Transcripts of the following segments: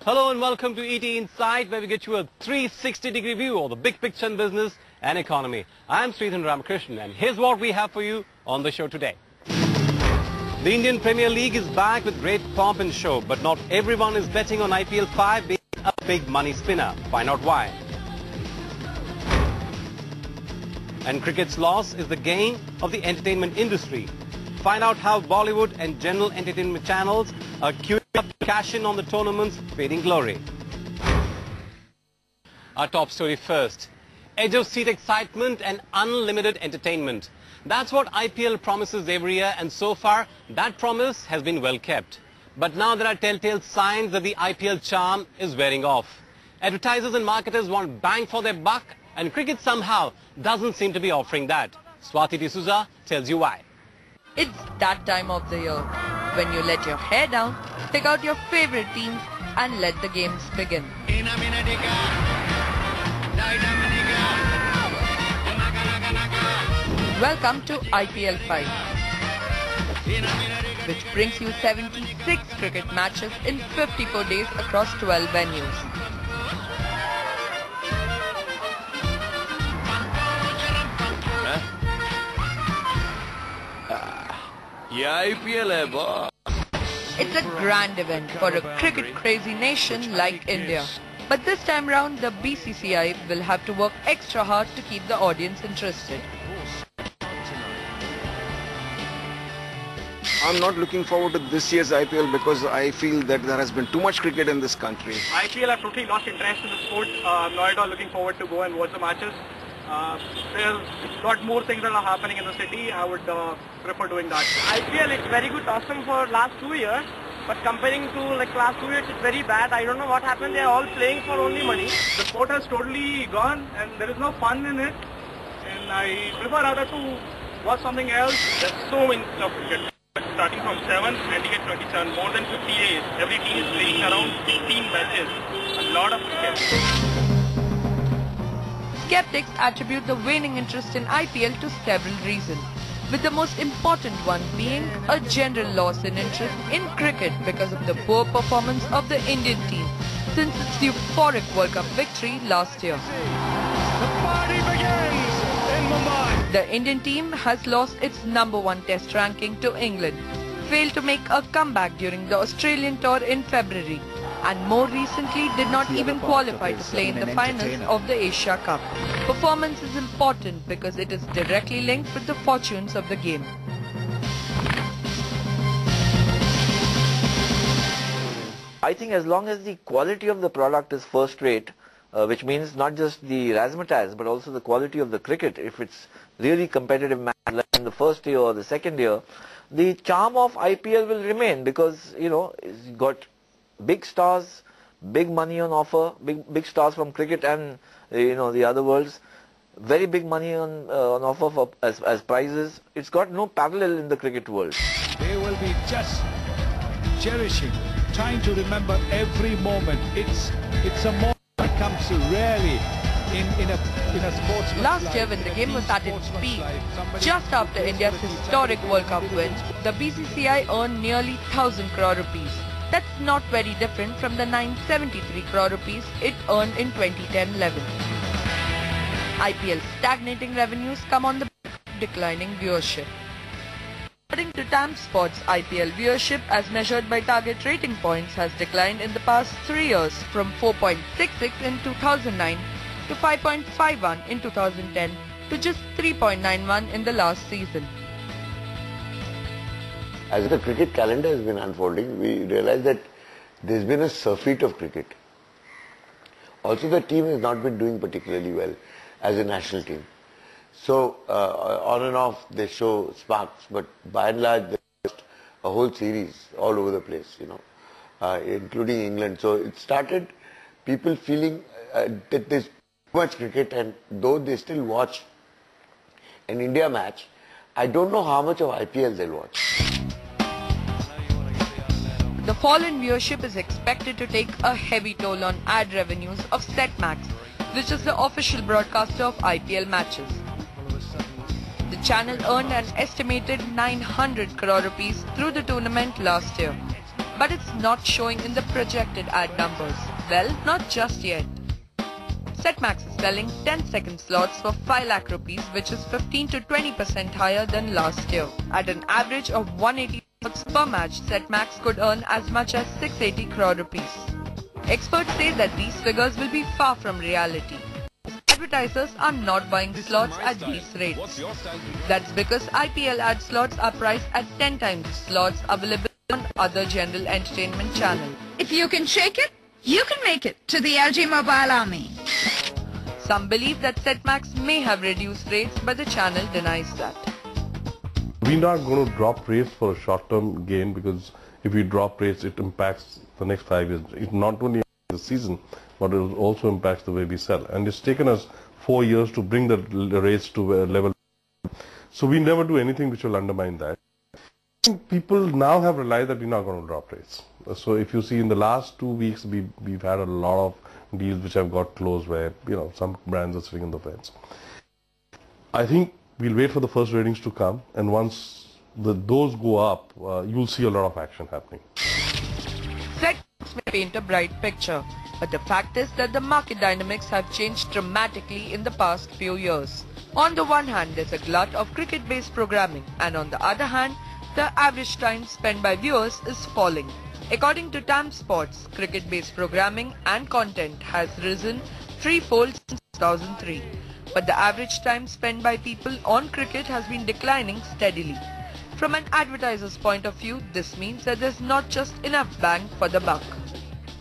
Hello and welcome to ET Insight, where we get you a 360-degree view of the big picture in business and economy. I'm Sridhan Ramakrishnan, and here's what we have for you on the show today. The Indian Premier League is back with great pomp and show, but not everyone is betting on IPL 5 being a big money spinner. Find out why. And cricket's loss is the gain of the entertainment industry. Find out how Bollywood and general entertainment channels are queuing up to cash in on the tournament's fading glory. Our top story first. Edge of seat excitement and unlimited entertainment. That's what IPL promises every year, and so far that promise has been well kept. But now there are telltale signs that the IPL charm is wearing off. Advertisers and marketers want bang for their buck, and cricket somehow doesn't seem to be offering that. Swati D'Souza tells you why. It's that time of the year when you let your hair down, pick out your favorite teams and let the games begin. Welcome to IPL 5, which brings you 76 cricket matches in 54 days across 12 venues. IPL hai boss. It's a grand event for a cricket-crazy nation like India. But this time round, the BCCI will have to work extra hard to keep the audience interested. I'm not looking forward to this year's IPL because I feel that there has been too much cricket in this country. IPL, I've totally lost interest in the sport. I'm not at all looking forward to go and watch the matches. There's a lot more things that are happening in the city. I would prefer doing that. IPL, it's very good, awesome for last 2 years. But comparing to like last 2 years, it's very bad. I don't know what happened. They're all playing for only money. The sport has totally gone and there is no fun in it. And I prefer rather to watch something else. There's so many stuff to get. Starting from 7 and you get 27, more than 50 days. Every team is playing around 16 matches. A lot of cricket. Skeptics attribute the waning interest in IPL to several reasons, with the most important one being a general loss in interest in cricket because of the poor performance of the Indian team since its euphoric World Cup victory last year. The party begins in Mumbai. The Indian team has lost its #1 test ranking to England, failed to make a comeback during the Australian tour in February, and more recently did not even qualify to play in the finals of the Asia Cup. Performance is important because it is directly linked with the fortunes of the game. I think as long as the quality of the product is first rate, which means not just the razzmatazz but also the quality of the cricket, if it's really competitive match like in the first year or the second year, the charm of IPL will remain because, you know, it's got big stars, big money on offer, big stars from cricket and, you know, the other worlds, very big money on offer for as prizes. It's got no parallel in the cricket world. They will be just cherishing, trying to remember every moment. It's a moment that comes rarely in a sports. Last year when the game was at its peak, just after India's historic World Cup win, the BCCI earned nearly 1,000 crore rupees. That's not very different from the 973 crore rupees it earned in 2010-11. IPL's stagnating revenues come on the back of declining viewership. According to TAMSports, IPL viewership as measured by target rating points has declined in the past 3 years from 4.66 in 2009 to 5.51 in 2010 to just 3.91 in the last season. As the cricket calendar has been unfolding, we realize that there's been a surfeit of cricket. Also, the team has not been doing particularly well as a national team. So, on and off, they show sparks, but by and large, there's a whole series all over the place, you know, including England. So, it started people feeling that there's too much cricket, and though they still watch an India match, I don't know how much of IPL they'll watch. The fall in viewership is expected to take a heavy toll on ad revenues of Setmax, which is the official broadcaster of IPL matches. The channel earned an estimated 900 crore rupees through the tournament last year. but it's not showing in the projected ad numbers. Well, not just yet. Setmax is selling 10-second slots for 5 lakh rupees, which is 15 to 20% higher than last year. At an average of 180 slots per match, Setmax could earn as much as 680 crore rupees. Experts say that these figures will be far from reality. Advertisers are not buying slots at these rates. That's because IPL ad slots are priced at 10 times slots available on other general entertainment channels. If you can shake it, you can make it to the LG Mobile Army. Some believe that Setmax may have reduced rates, but the channel denies that. We're not going to drop rates for a short-term gain, because if we drop rates, it impacts the next 5 years. It not only the season, but it also impacts the way we sell. And it's taken us 4 years to bring the rates to a level. So we never do anything which will undermine that. People now have realized that we're not going to drop rates. So if you see in the last 2 weeks, we've had a lot of deals which have got closed where, some brands are sitting on the fence. I think we'll wait for the first ratings to come, and once those go up, you'll see a lot of action happening. Setmax may paint a bright picture, but the fact is that the market dynamics have changed dramatically in the past few years. On the one hand, there's a glut of cricket-based programming, and on the other hand, the average time spent by viewers is falling. According to Time Sports, cricket-based programming and content has risen threefold since 2003. But the average time spent by people on cricket has been declining steadily. From an advertiser's point of view, this means that there's not just enough bang for the buck.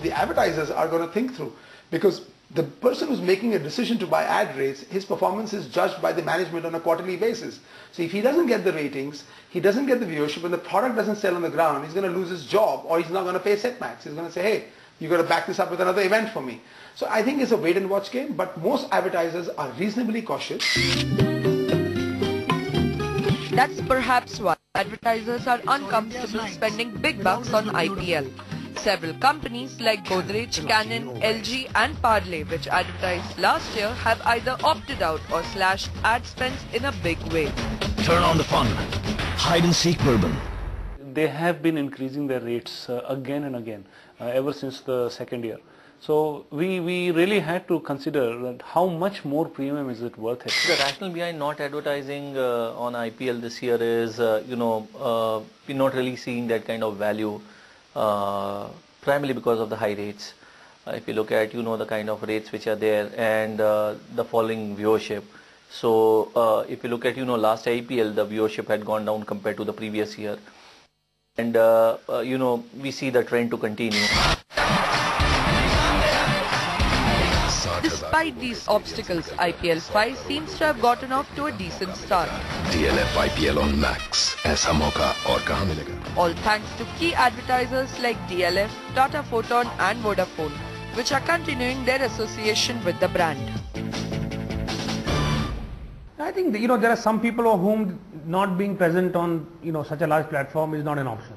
The advertisers are going to think through, because the person who's making a decision to buy ad rates, his performance is judged by the management on a quarterly basis. So if he doesn't get the ratings, he doesn't get the viewership, and the product doesn't sell on the ground, he's going to lose his job, or he's not going to pay Setmax. He's going to say, hey, you've got to back this up with another event for me. So I think it's a wait and watch game, but most advertisers are reasonably cautious. That's perhaps why advertisers are uncomfortable spending big bucks on IPL. Several companies like Godrej, Canon, LG and Parle, which advertised last year, have either opted out or slashed ad spends in a big way. Turn on the fun. Hide and seek bourbon. They have been increasing their rates again and again ever since the second year. So we really had to consider that how much more premium is it worth it. The rationale behind not advertising on IPL this year is, we're not really seeing that kind of value, primarily because of the high rates. If you look at, the kind of rates which are there and the falling viewership. So if you look at, last IPL, the viewership had gone down compared to the previous year. And, we see the trend to continue. Despite these obstacles, IPL 5 seems to have gotten off to a decent start. DLF IPL on Max. ऐसा मौका और कहाँ मिलेगा? All thanks to key advertisers like DLF, Tata Photon and Vodafone, which are continuing their association with the brand. I think there are some people for whom not being present on such a large platform is not an option,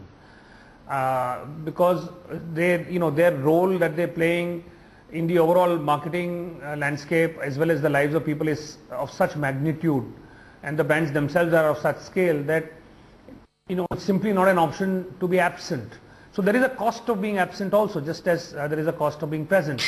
because their role that they're playing in the overall marketing landscape as well as the lives of people is of such magnitude, and the brands themselves are of such scale that it's simply not an option to be absent. So there is a cost of being absent also, just as there is a cost of being present.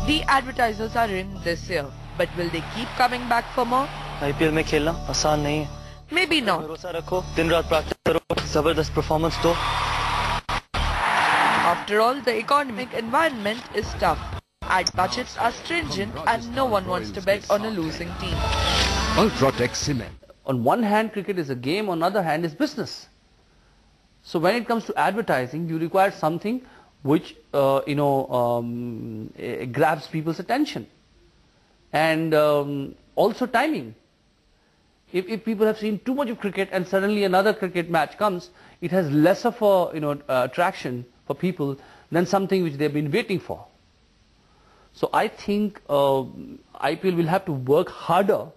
The advertisers are in this year, but will they keep coming back for more? IPL में खेलना आसान नहीं है. Maybe not. भरोसा रखो, दिन रात practice करो, जबरदस्त परफॉर्मेंस दो. After all, the economic environment is tough. Ad budgets are stringent and no one wants to bet on a losing team. Ultratech Cement. On one hand, cricket is a game, on the other hand is business. So when it comes to advertising, you require something which grabs people's attention, and also timing. If people have seen too much of cricket and suddenly another cricket match comes, it has less of a attraction for people than something which they've been waiting for. So I think IPL will have to work harder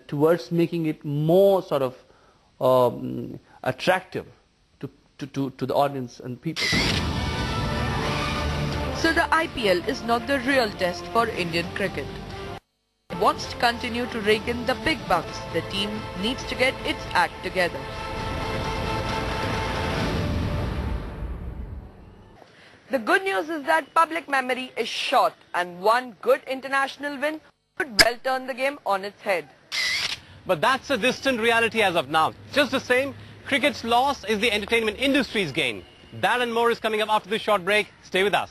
towards making it more sort of attractive to the audience and people. So the IPL is not the real test for Indian cricket. If it wants to continue to rake in the big bucks, the team needs to get its act together. The good news is that public memory is short and one good international win could well turn the game on its head. But that's a distant reality as of now. Just the same, cricket's loss is the entertainment industry's gain. That and more is coming up after this short break. Stay with us.